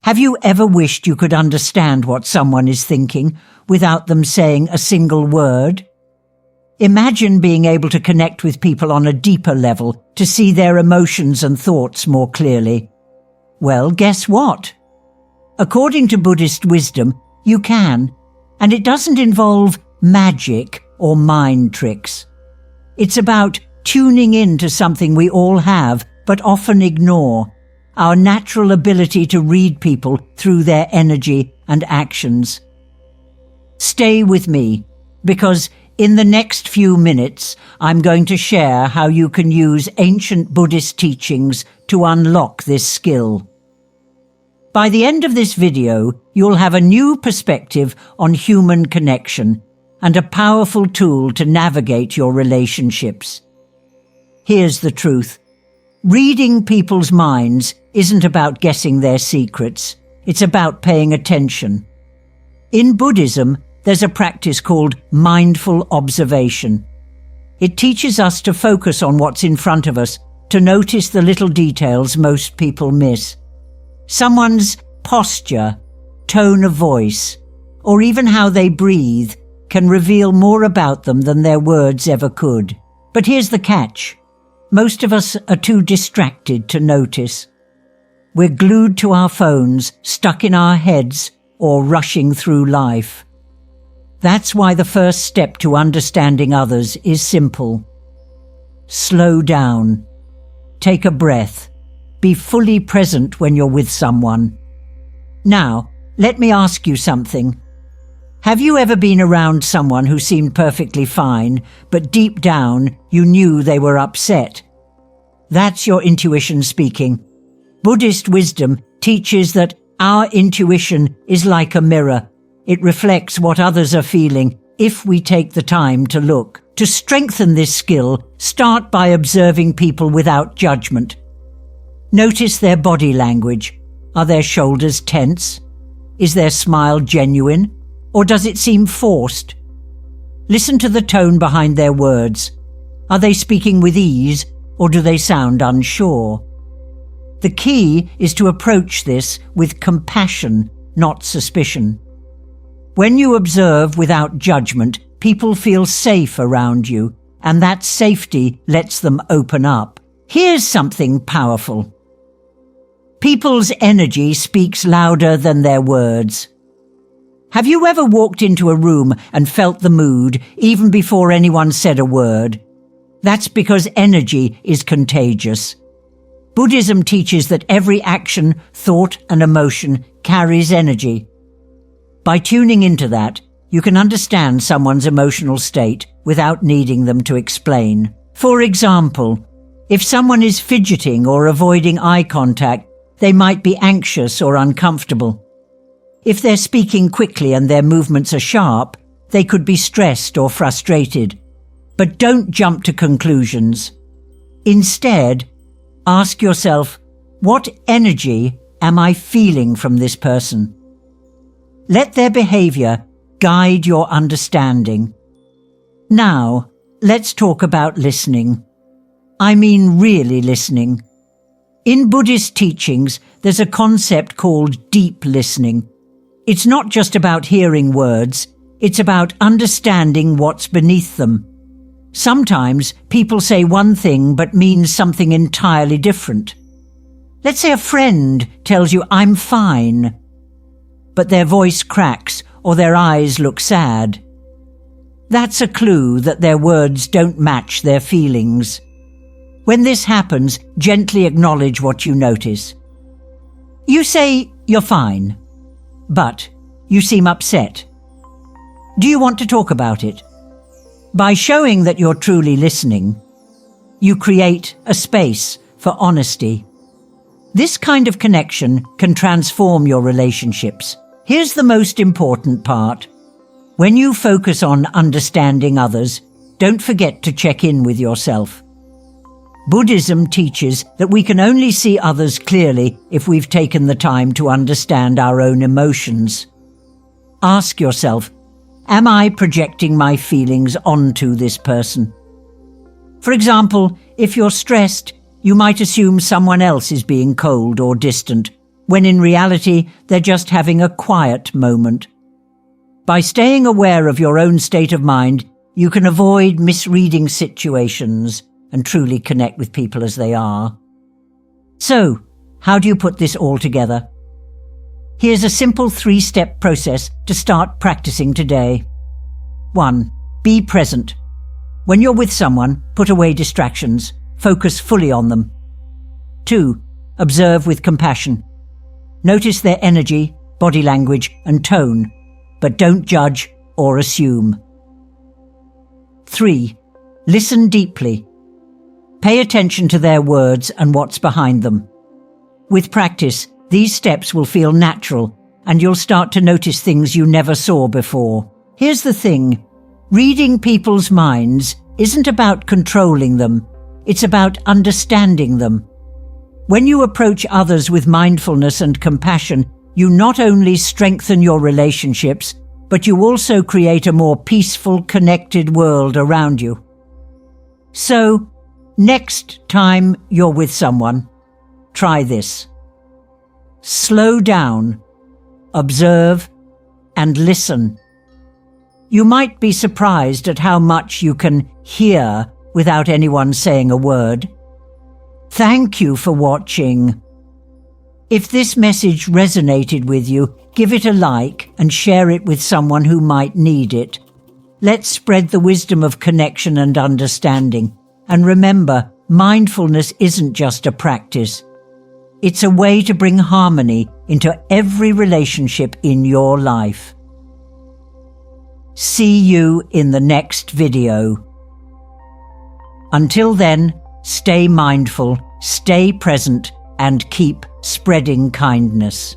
Have you ever wished you could understand what someone is thinking without them saying a single word? Imagine being able to connect with people on a deeper level to see their emotions and thoughts more clearly. Well, guess what? According to Buddhist wisdom, you can, and it doesn't involve magic or mind tricks. It's about tuning in to something we all have but often ignore, our natural ability to read people through their energy and actions. Stay with me, because in the next few minutes I'm going to share how you can use ancient Buddhist teachings to unlock this skill. By the end of this video, you'll have a new perspective on human connection and a powerful tool to navigate your relationships. Here's the truth. Reading people's minds isn't about guessing their secrets. It's about paying attention. In Buddhism, there's a practice called mindful observation. It teaches us to focus on what's in front of us, to notice the little details most people miss. Someone's posture, tone of voice, or even how they breathe can reveal more about them than their words ever could. But here's the catch. Most of us are too distracted to notice. We're glued to our phones, stuck in our heads, or rushing through life. That's why the first step to understanding others is simple. Slow down. Take a breath. Be fully present when you're with someone. Now, let me ask you something. Have you ever been around someone who seemed perfectly fine, but deep down you knew they were upset? That's your intuition speaking. Buddhist wisdom teaches that our intuition is like a mirror. It reflects what others are feeling if we take the time to look. To strengthen this skill, start by observing people without judgment. Notice their body language. Are their shoulders tense? Is their smile genuine? Or does it seem forced? Listen to the tone behind their words. Are they speaking with ease, or do they sound unsure? The key is to approach this with compassion, not suspicion. When you observe without judgment, people feel safe around you, and that safety lets them open up. Here's something powerful. People's energy speaks louder than their words. Have you ever walked into a room and felt the mood even before anyone said a word? That's because energy is contagious. Buddhism teaches that every action, thought, and emotion carries energy. By tuning into that, you can understand someone's emotional state without needing them to explain. For example, if someone is fidgeting or avoiding eye contact, they might be anxious or uncomfortable. If they're speaking quickly and their movements are sharp, they could be stressed or frustrated. But don't jump to conclusions. Instead, ask yourself, what energy am I feeling from this person? Let their behavior guide your understanding. Now, let's talk about listening. I mean really listening. In Buddhist teachings, there's a concept called deep listening. It's not just about hearing words, it's about understanding what's beneath them. Sometimes people say one thing but mean something entirely different. Let's say a friend tells you, "I'm fine," but their voice cracks or their eyes look sad. That's a clue that their words don't match their feelings. When this happens, gently acknowledge what you notice. You say you're fine, but you seem upset. Do you want to talk about it? By showing that you're truly listening, you create a space for honesty. This kind of connection can transform your relationships. Here's the most important part. When you focus on understanding others, don't forget to check in with yourself. Buddhism teaches that we can only see others clearly if we've taken the time to understand our own emotions. Ask yourself, am I projecting my feelings onto this person? For example, if you're stressed, you might assume someone else is being cold or distant, when in reality they're just having a quiet moment. By staying aware of your own state of mind, you can avoid misreading situations and truly connect with people as they are. So, how do you put this all together? Here's a simple 3-step process to start practicing today. 1. Be present. When you're with someone, put away distractions. Focus fully on them. 2. Observe with compassion. Notice their energy, body language, and tone, but don't judge or assume. 3. Listen deeply. Pay attention to their words and what's behind them. With practice, these steps will feel natural, and you'll start to notice things you never saw before. Here's the thing. Reading people's minds isn't about controlling them. It's about understanding them. When you approach others with mindfulness and compassion, you not only strengthen your relationships, but you also create a more peaceful, connected world around you. So, next time you're with someone, try this. Slow down, observe, and listen. You might be surprised at how much you can hear without anyone saying a word. Thank you for watching. If this message resonated with you, give it a like and share it with someone who might need it. Let's spread the wisdom of connection and understanding. And remember, mindfulness isn't just a practice. It's a way to bring harmony into every relationship in your life. See you in the next video. Until then, stay mindful, stay present, and keep spreading kindness.